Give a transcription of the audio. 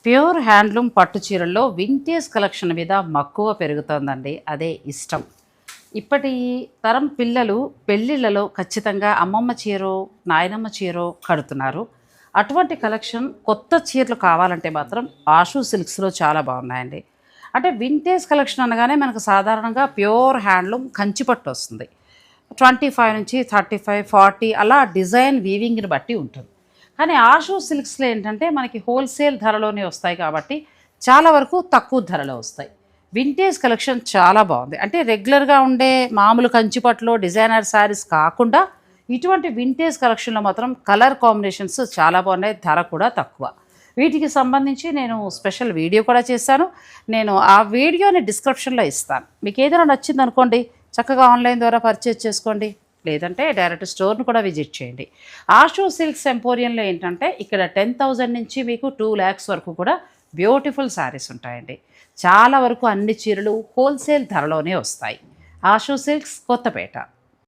Pure handloom పట్టు చీరల్లో vintage collection మీద మక్కువ పెరుగుతోందండి. అదే ఇష్టం. ఇప్పటి తరం పిల్లలు పెళ్ళిళ్ళలో ఖచ్చితంగా అమ్మమ్మ చీరో నాయనమ్మ చీరో కడుతున్నారు. అటువంటి కలెక్షన్ కొత్త చీరలు కావాలంటే మాత్రం ఆషు సిల్క్స్లో చాలా బాగున్నాయండి. అంటే వింటేజ్ కలెక్షన్ అనగానే మనకు సాధారణంగా ప్యూర్ హ్యాండ్లూమ్ కంచిపట్టు వస్తుంది. 25 నుంచి 35, 40 అలా డిజైన్ వీవింగ్ని బట్టి ఉంటుంది. కానీ ఆషు సిల్క్స్లో ఏంటంటే మనకి హోల్సేల్ ధరలోనే వస్తాయి కాబట్టి చాలా వరకు తక్కువ ధరలో వస్తాయి. వింటేజ్ కలెక్షన్ చాలా బాగుంది. అంటే రెగ్యులర్గా ఉండే మామూలు కంచిపట్టులో డిజైనర్ శారీస్ కాకుండా ఇటువంటి వింటేజ్ కలెక్షన్లో మాత్రం కలర్ కాంబినేషన్స్ చాలా బాగున్నాయి. ధర కూడా తక్కువ. వీటికి సంబంధించి నేను స్పెషల్ వీడియో కూడా చేశాను. నేను ఆ వీడియోని డిస్క్రిప్షన్లో ఇస్తాను. మీకు ఏదైనా నచ్చింది అనుకోండి, చక్కగా ఆన్లైన్ ద్వారా పర్చేజ్ చేసుకోండి. లేదంటే డైరెక్ట్ స్టోర్ను కూడా విజిట్ చేయండి. ఆషు సిల్క్స్ ఎంపోరియంలో ఏంటంటే ఇక్కడ 10,000 నుంచి మీకు 2 lakhs వరకు కూడా బ్యూటిఫుల్ శారీస్ ఉంటాయండి. చాలా వరకు అన్ని చీరలు హోల్సేల్ ధరలోనే వస్తాయి. ఆషు సిల్క్స్, కొత్తపేట.